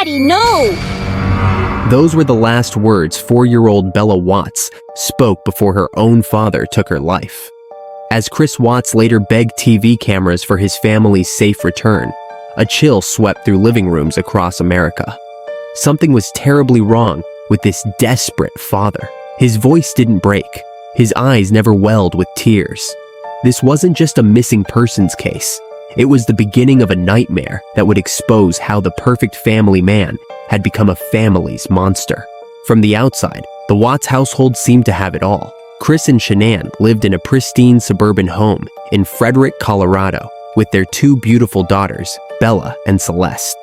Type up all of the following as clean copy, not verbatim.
Daddy, no! Those were the last words 4-year-old Bella Watts spoke before her own father took her life. As Chris Watts later begged TV cameras for his family's safe return, a chill swept through living rooms across America. Something was terribly wrong with this desperate father. His voice didn't break. His eyes never welled with tears. This wasn't just a missing persons case. It was the beginning of a nightmare that would expose how the perfect family man had become a family's monster. From the outside, the Watts household seemed to have it all. Chris and Shanann lived in a pristine suburban home in Frederick, Colorado, with their 2 beautiful daughters, Bella and Celeste.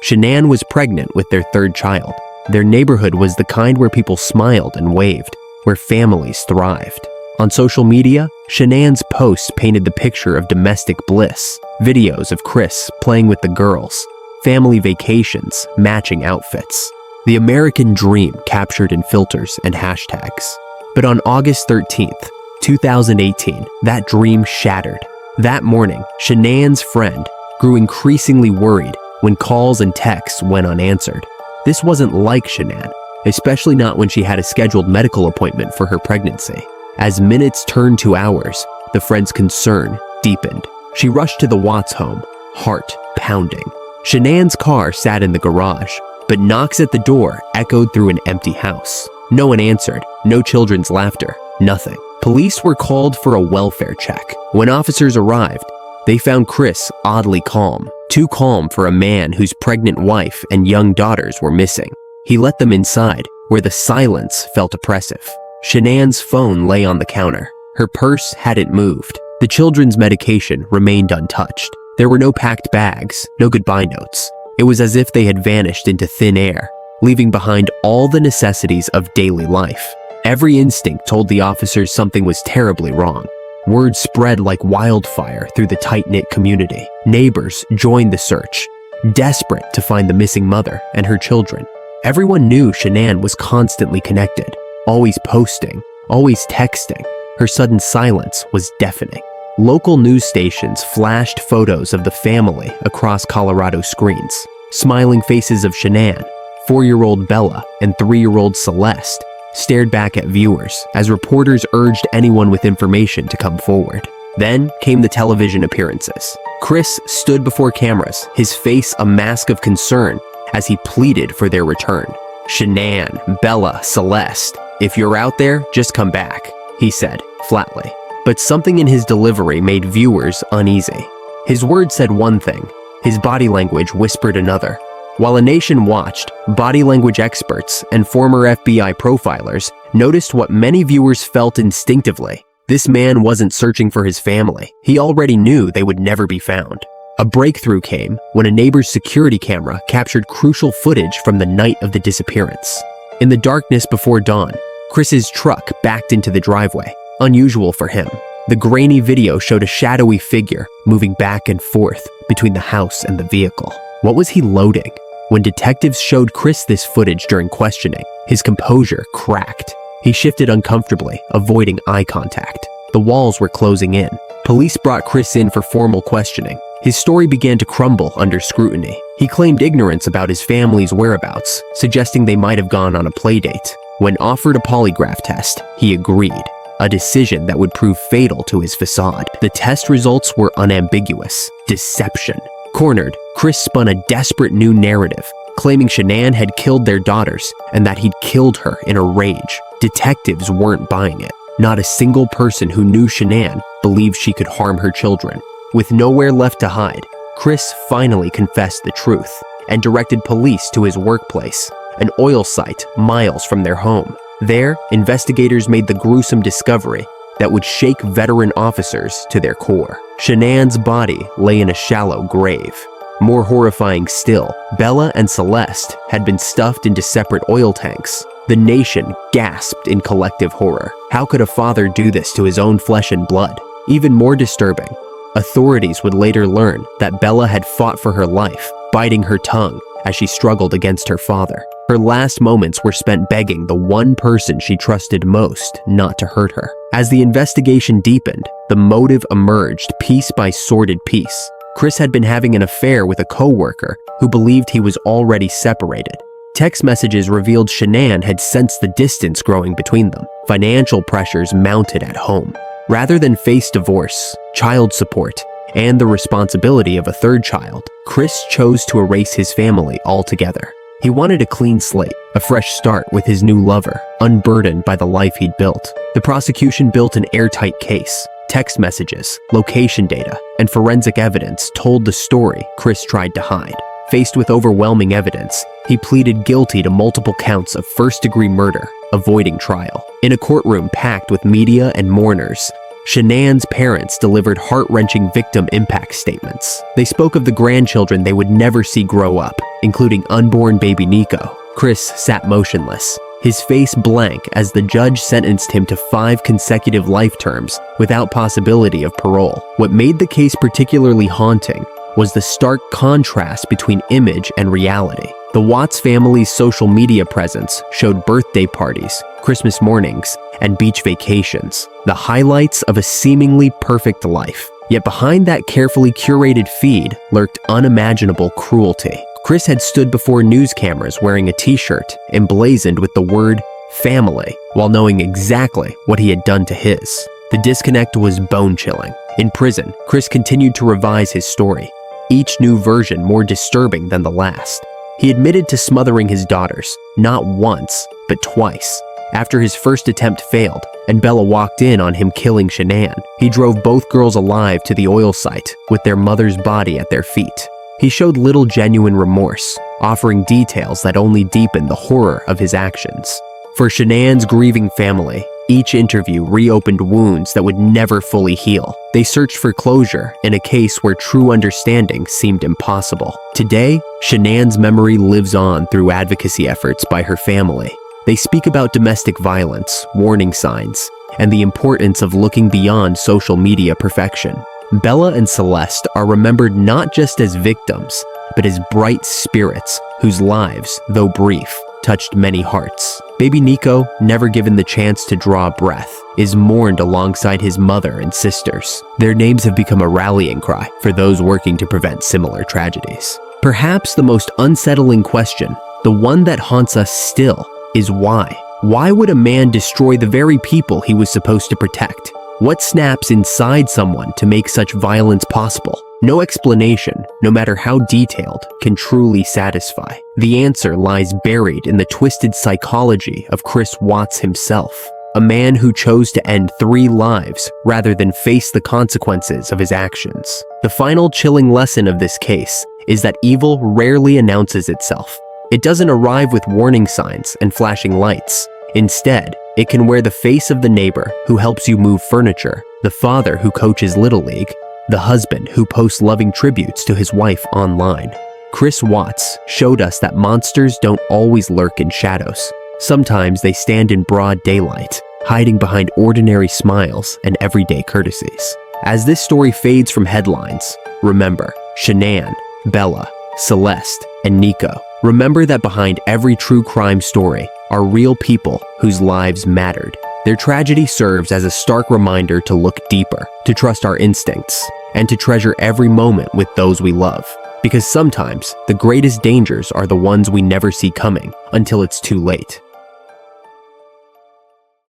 Shanann was pregnant with their 3rd child. Their neighborhood was the kind where people smiled and waved, where families thrived. On social media, Shanann's posts painted the picture of domestic bliss, videos of Chris playing with the girls, family vacations, matching outfits. The American dream captured in filters and hashtags. But on August 13th, 2018, that dream shattered. That morning, Shanann's friend grew increasingly worried when calls and texts went unanswered. This wasn't like Shanann, especially not when she had a scheduled medical appointment for her pregnancy. As minutes turned to hours, the friend's concern deepened. She rushed to the Watts home, heart pounding. Shanann's car sat in the garage, but knocks at the door echoed through an empty house. No one answered, no children's laughter, nothing. Police were called for a welfare check. When officers arrived, they found Chris oddly calm, too calm for a man whose pregnant wife and young daughters were missing. He let them inside, where the silence felt oppressive. Shanann's phone lay on the counter. Her purse hadn't moved. The children's medication remained untouched. There were no packed bags, no goodbye notes. It was as if they had vanished into thin air, leaving behind all the necessities of daily life. Every instinct told the officers something was terribly wrong. Word spread like wildfire through the tight-knit community. Neighbors joined the search, desperate to find the missing mother and her children. Everyone knew Shanann was constantly connected, always posting, always texting. Her sudden silence was deafening. Local news stations flashed photos of the family across Colorado screens. Smiling faces of Shanann, 4-year-old Bella, and 3-year-old Celeste stared back at viewers as reporters urged anyone with information to come forward. Then came the television appearances. Chris stood before cameras, his face a mask of concern as he pleaded for their return. "Shanann, Bella, Celeste, if you're out there, just come back," he said flatly. But something in his delivery made viewers uneasy. His words said one thing, his body language whispered another. While a nation watched, body language experts and former FBI profilers noticed what many viewers felt instinctively. This man wasn't searching for his family. He already knew they would never be found. A breakthrough came when a neighbor's security camera captured crucial footage from the night of the disappearance. In the darkness before dawn, Chris's truck backed into the driveway, unusual for him. The grainy video showed a shadowy figure moving back and forth between the house and the vehicle. What was he loading? When detectives showed Chris this footage during questioning, his composure cracked. He shifted uncomfortably, avoiding eye contact. The walls were closing in. Police brought Chris in for formal questioning. His story began to crumble under scrutiny. He claimed ignorance about his family's whereabouts, suggesting they might have gone on a playdate. When offered a polygraph test, he agreed, a decision that would prove fatal to his facade. The test results were unambiguous: deception. Cornered, Chris spun a desperate new narrative, claiming Shanann had killed their daughters and that he'd killed her in a rage. Detectives weren't buying it. Not a single person who knew Shanann believed she could harm her children. With nowhere left to hide, Chris finally confessed the truth and directed police to his workplace, an oil site miles from their home. There, investigators made the gruesome discovery that would shake veteran officers to their core. Shanann's body lay in a shallow grave. More horrifying still, Bella and Celeste had been stuffed into separate oil tanks. The nation gasped in collective horror. How could a father do this to his own flesh and blood? Even more disturbing, authorities would later learn that Bella had fought for her life, biting her tongue as she struggled against her father. Her last moments were spent begging the one person she trusted most not to hurt her. As the investigation deepened, the motive emerged piece by sordid piece. Chris had been having an affair with a co-worker who believed he was already separated. Text messages revealed Shanann had sensed the distance growing between them. Financial pressures mounted at home. Rather than face divorce, child support, and the responsibility of a third child, Chris chose to erase his family altogether. He wanted a clean slate, a fresh start with his new lover, unburdened by the life he'd built. The prosecution built an airtight case. Text messages, location data, and forensic evidence told the story Chris tried to hide. Faced with overwhelming evidence, he pleaded guilty to multiple counts of first-degree murder, avoiding trial. In a courtroom packed with media and mourners, Shanann's parents delivered heart-wrenching victim impact statements. They spoke of the grandchildren they would never see grow up, including unborn baby Nico. Chris sat motionless, his face blank as the judge sentenced him to 5 consecutive life terms without possibility of parole. What made the case particularly haunting was the stark contrast between image and reality. The Watts family's social media presence showed birthday parties, Christmas mornings, and beach vacations, the highlights of a seemingly perfect life. Yet behind that carefully curated feed lurked unimaginable cruelty. Chris had stood before news cameras wearing a t-shirt emblazoned with the word family, while knowing exactly what he had done to his. The disconnect was bone-chilling. In prison, Chris continued to revise his story, each new version more disturbing than the last. He admitted to smothering his daughters, not once, but twice. After his first attempt failed, and Bella walked in on him killing Shanann, he drove both girls alive to the oil site with their mother's body at their feet. He showed little genuine remorse, offering details that only deepened the horror of his actions. For Shanann's grieving family, each interview reopened wounds that would never fully heal. They searched for closure in a case where true understanding seemed impossible. Today, Shanann's memory lives on through advocacy efforts by her family. They speak about domestic violence, warning signs, and the importance of looking beyond social media perfection. Bella and Celeste are remembered not just as victims, but as bright spirits whose lives, though brief, touched many hearts. Baby Nico, never given the chance to draw a breath, is mourned alongside his mother and sisters. Their names have become a rallying cry for those working to prevent similar tragedies. Perhaps the most unsettling question, the one that haunts us still, is why? Why would a man destroy the very people he was supposed to protect? What snaps inside someone to make such violence possible? No explanation, no matter how detailed, can truly satisfy. The answer lies buried in the twisted psychology of Chris Watts himself, a man who chose to end 3 lives rather than face the consequences of his actions. The final chilling lesson of this case is that evil rarely announces itself. It doesn't arrive with warning signs and flashing lights. Instead, it can wear the face of the neighbor who helps you move furniture, the father who coaches Little League, the husband who posts loving tributes to his wife online. Chris Watts showed us that monsters don't always lurk in shadows. Sometimes they stand in broad daylight, hiding behind ordinary smiles and everyday courtesies. As this story fades from headlines, remember Shanann, Bella, Celeste, and Nico. Remember that behind every true crime story are real people whose lives mattered. Their tragedy serves as a stark reminder to look deeper, to trust our instincts, and to treasure every moment with those we love. Because sometimes the greatest dangers are the ones we never see coming until it's too late.